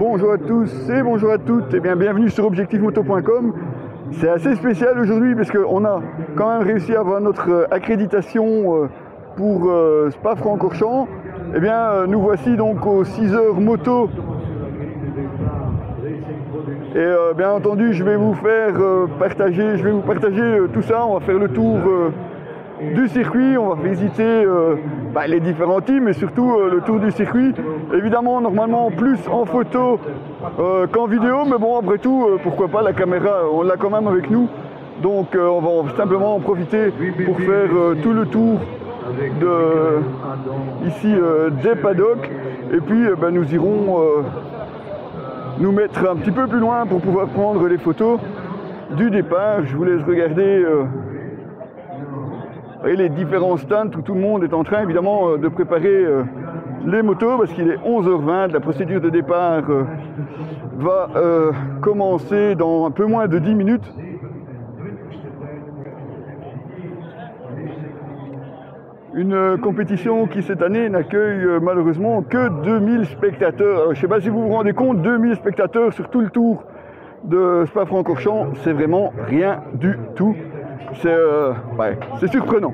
bonjour à tous et bonjour à toutes et bienvenue sur objectifmoto.com. C'est assez spécial aujourd'hui parce qu'on a quand même réussi à avoir notre accréditation pour Spa-Francorchamps. Nous voici donc aux 6 heures moto. Et bien entendu, je vais vous partager tout ça. On va faire le tour du circuit, on va visiter les différents teams, mais surtout le tour du circuit. Évidemment, normalement, plus en photo qu'en vidéo, mais bon, après tout, pourquoi pas, la caméra, on l'a quand même avec nous. Donc, on va simplement en profiter pour faire tout le tour des paddocks. Et puis, nous irons nous mettre un petit peu plus loin pour pouvoir prendre les photos du départ. Je vous laisse regarder les différents stands où tout le monde est en train évidemment de préparer les motos parce qu'il est 11h20. La procédure de départ va commencer dans un peu moins de 10 minutes. Une compétition qui cette année n'accueille malheureusement que 2000 spectateurs. Alors, je ne sais pas si vous vous rendez compte, 2000 spectateurs sur tout le tour de Spa-Francorchamps, c'est vraiment rien du tout. C'est surprenant.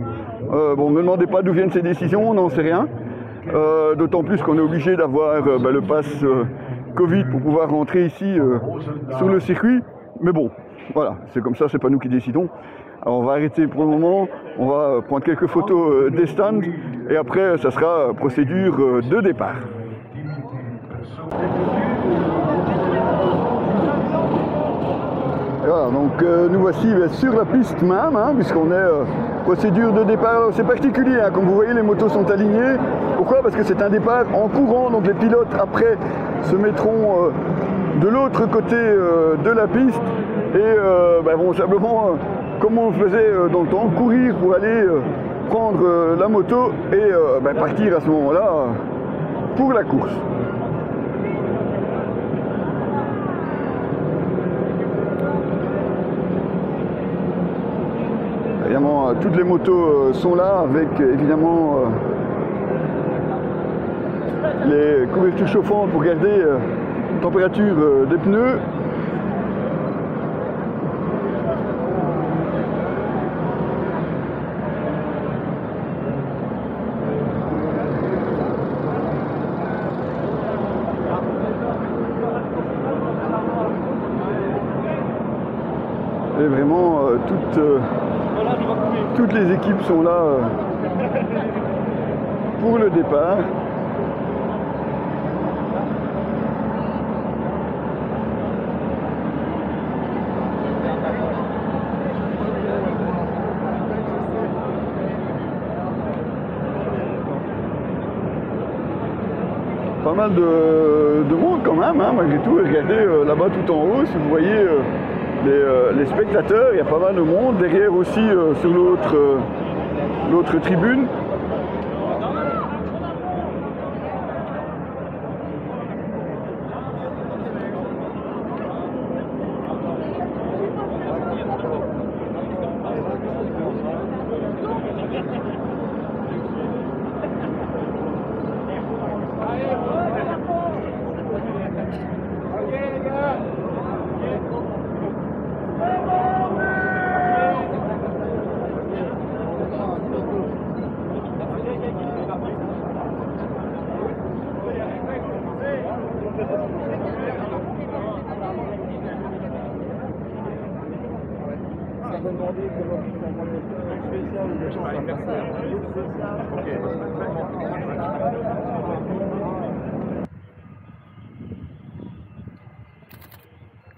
Ne me demandez pas d'où viennent ces décisions, on n'en sait rien. D'autant plus qu'on est obligé d'avoir le pass Covid pour pouvoir rentrer ici sur le circuit. Mais bon, voilà, c'est comme ça, c'est pas nous qui décidons. Alors on va arrêter pour le moment, on va prendre quelques photos des stands et après ça sera procédure de départ. Voilà, donc nous voici sur la piste même, puisqu'on est procédure de départ. C'est particulier, comme vous voyez les motos sont alignées. Pourquoi? Parce que c'est un départ en courant, donc les pilotes après se mettront de l'autre côté de la piste et vont simplement, comme on le faisait dans le temps, courir pour aller prendre la moto et partir à ce moment-là pour la course. Évidemment, toutes les motos sont là avec évidemment les couvertures chauffantes pour garder la température des pneus. Et vraiment, toutes les équipes sont là pour le départ. Pas mal de monde quand même, malgré tout. Regardez là-bas tout en haut, si vous voyez les spectateurs, il y a pas mal de monde. Derrière aussi sur l'autre tribune.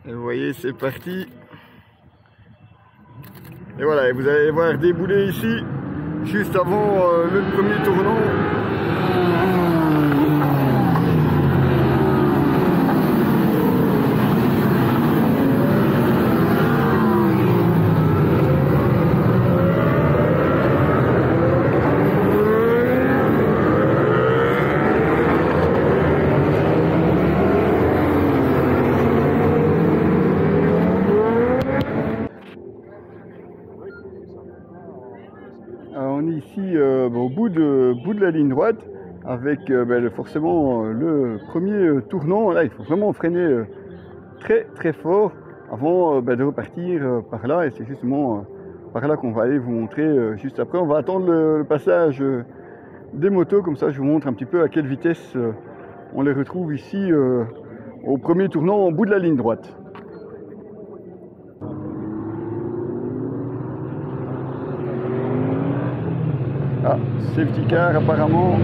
Et vous voyez, c'est parti. Et voilà, vous allez voir débouler ici, juste avant le premier tournant. Alors on est ici au bout de la ligne droite. avec forcément le premier tournant. Là, il faut vraiment freiner très très fort avant de repartir par là, et c'est justement par là qu'on va aller vous montrer juste après. On va attendre le passage des motos, comme ça je vous montre un petit peu à quelle vitesse on les retrouve ici au premier tournant au bout de la ligne droite. Ah, safety car apparemment.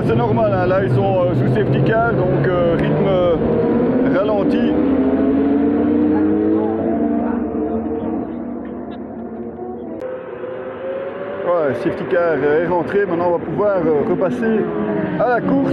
C'est normal, hein. Là ils sont sous safety car, donc rythme ralenti. Voilà, safety car est rentré, maintenant on va pouvoir repasser à la course.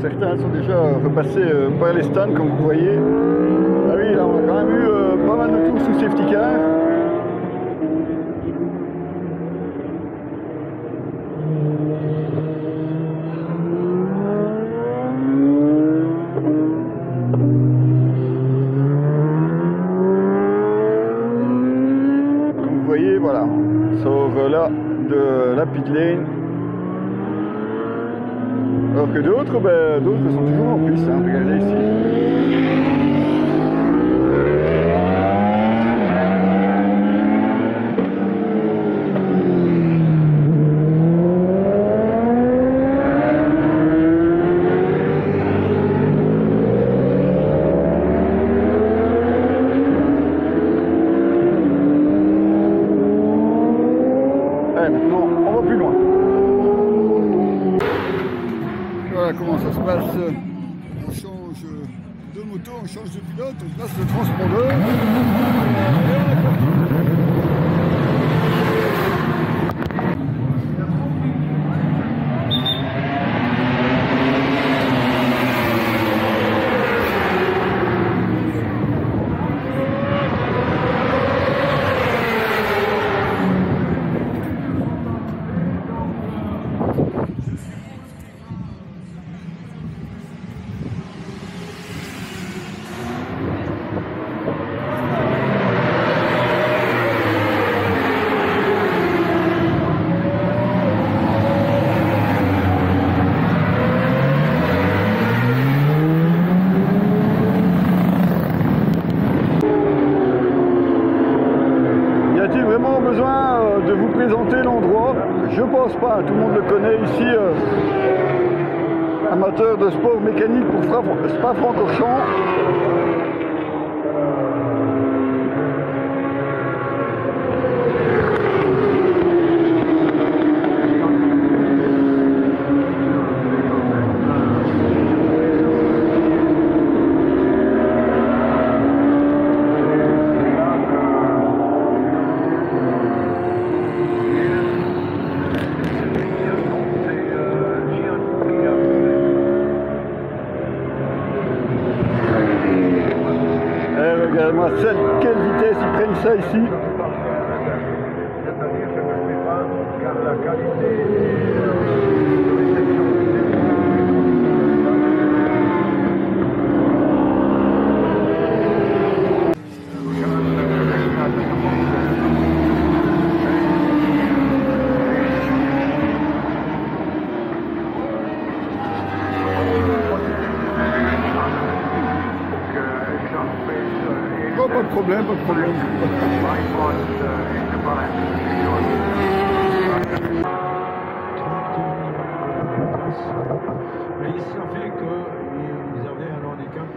Certains sont déjà repassés par les stands, comme vous voyez. Ah oui, là on a quand même eu pas mal de tours sous safety car. Comme vous voyez, voilà, on sort là de la pit lane. Alors que d'autres, d'autres sont toujours en piste, hein. Regardez ici. Allez, maintenant, on va plus loin. Voilà comment ça se passe. On change de moto, on change de pilote, on place le transpondeur. Besoin de vous présenter l'endroit? Je pense pas, tout le monde le connaît ici, amateur de sport mécanique pour Spa-Francorchamps. Regardez-moi ça, quelle vitesse ils prennent ça ici. Oh, pas de problème, pas de problème. Mais ici, ça fait qu'ils avaient un handicap.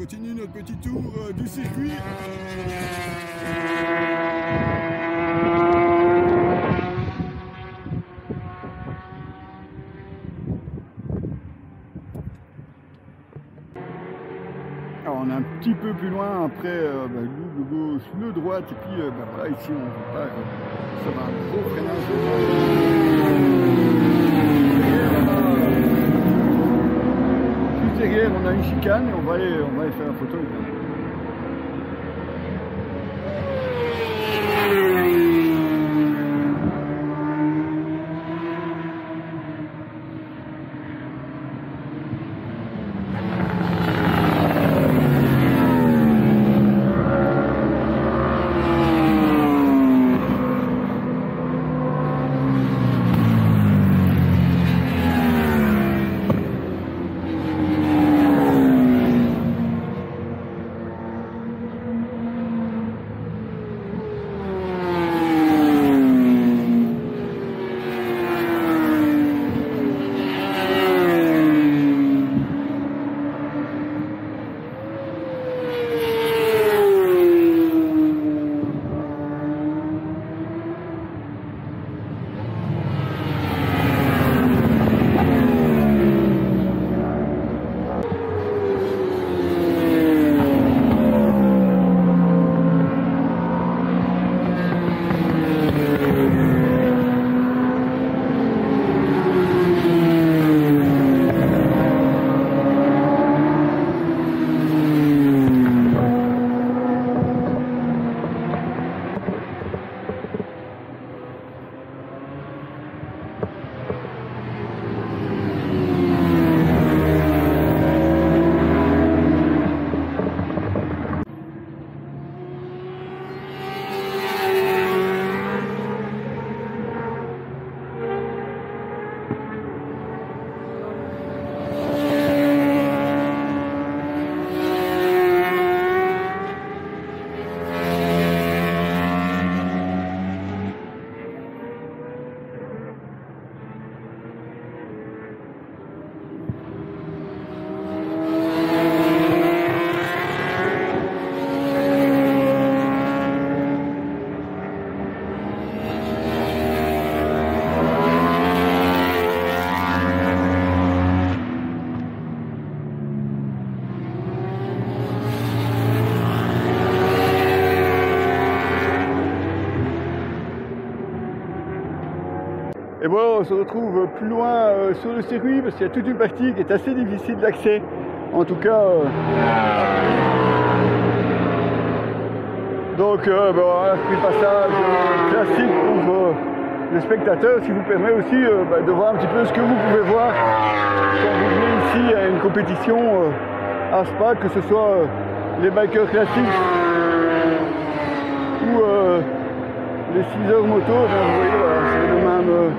continue notre petit tour du circuit. Alors on est un petit peu plus loin après le gauche, le droite et puis voilà, ici on repart sur un gros freinage. Juste derrière on a une chicane et on va aller faire la photo. Et voilà, on se retrouve plus loin sur le circuit parce qu'il y a toute une partie qui est assez difficile d'accès. En tout cas, donc on a pris le passage classique pour les spectateurs, ce qui vous permet aussi de voir un petit peu ce que vous pouvez voir quand vous venez ici à une compétition à Spa, que ce soit les bikers classiques ou les 6 heures moto. Vous voyez, voilà, c'est le même endroit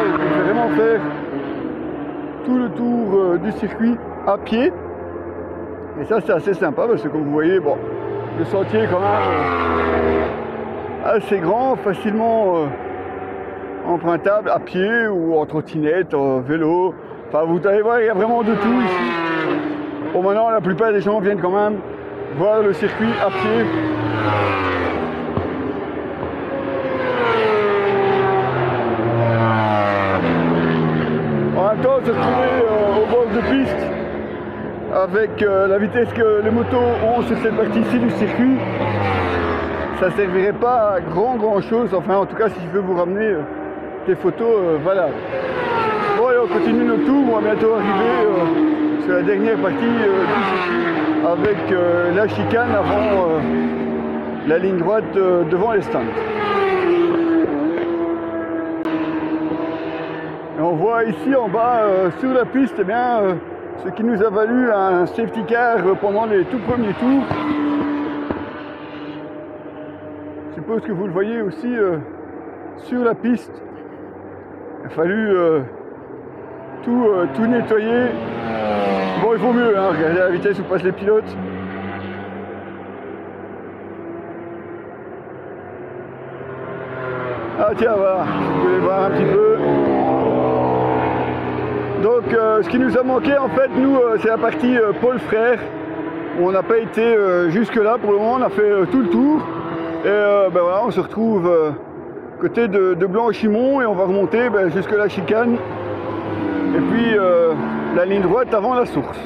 où vous pouvez vraiment faire tout le tour du circuit à pied. Et ça c'est assez sympa parce que comme vous voyez, bon, le sentier est quand même assez grand, facilement empruntable à pied ou en trottinette, en vélo. Enfin vous allez voir, il y a vraiment de tout ici. Bon, maintenant la plupart des gens viennent quand même voir le circuit à pied. En même temps, se retrouver au bord de piste avec la vitesse que les motos ont sur cette partie-ci du circuit, ça ne servirait pas à grand chose. Enfin, en tout cas, si je veux vous ramener des photos valables. Bon, allez, on continue notre tour. On va bientôt arriver sur la dernière partie du circuit avec la chicane avant la ligne droite devant les stands. Et on voit ici en bas sur la piste, eh bien, ce qui nous a valu un safety car pendant les tout premiers tours. Je suppose que vous le voyez aussi sur la piste. Il a fallu tout nettoyer. Bon, il vaut mieux, hein, regardez la vitesse où passent les pilotes. Ah tiens, voilà, vous pouvez voir un petit peu. Donc ce qui nous a manqué en fait, nous, c'est la partie Paul Frère. On n'a pas été jusque là pour le moment, on a fait tout le tour. Et ben voilà, on se retrouve côté de Blanchimont et on va remonter jusque la chicane. Et puis la ligne droite avant la source.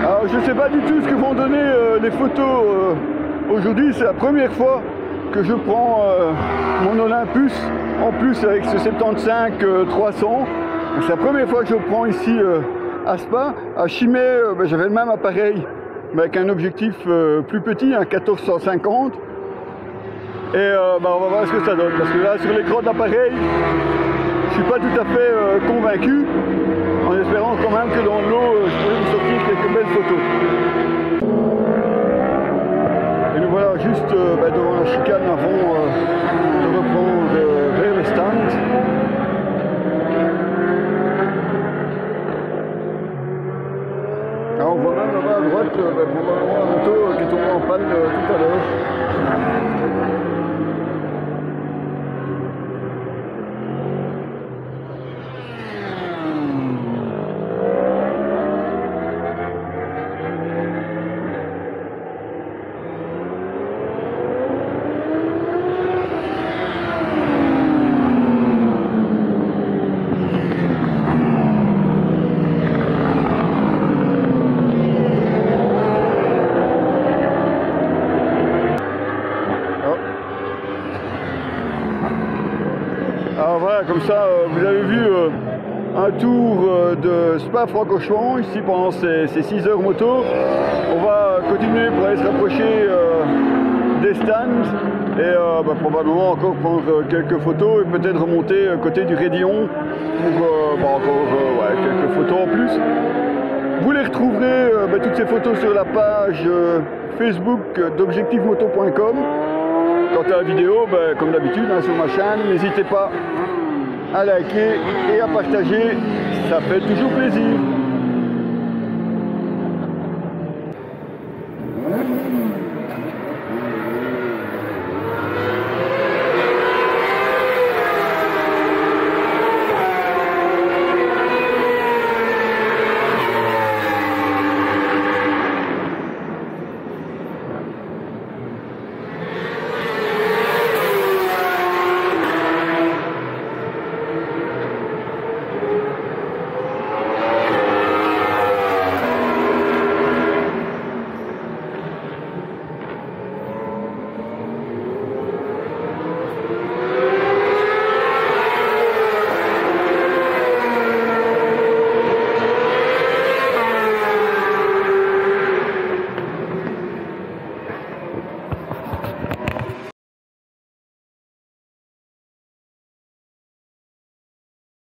Alors je ne sais pas du tout ce que vont donner les photos aujourd'hui, c'est la première fois que je prends mon Olympus, en plus avec ce 75 300. C'est la première fois que je prends ici à Spa. À Chimay, j'avais le même appareil, mais avec un objectif plus petit, un 1450. Et on va voir ce que ça donne, parce que là, sur l'écran d'appareil, je ne suis pas tout à fait convaincu, en espérant quand même que dans l'eau, je pourrais vous sortir quelques belles photos. Et nous voilà juste devant la chicane avant de reprendre vers le stand. Alors on voit même là-bas à droite probablement la moto qui est tombée en panne tout à l'heure. Alors voilà, comme ça, vous avez vu un tour de Spa-Francorchamps ici pendant ces 6 heures moto. On va continuer pour aller se rapprocher des stands et probablement encore prendre quelques photos et peut-être remonter côté du Rédillon pour encore quelques photos en plus. Vous les retrouverez toutes ces photos sur la page Facebook d'objectifmoto.com. Quant à la vidéo, comme d'habitude sur ma chaîne, n'hésitez pas à liker et à partager, ça fait toujours plaisir.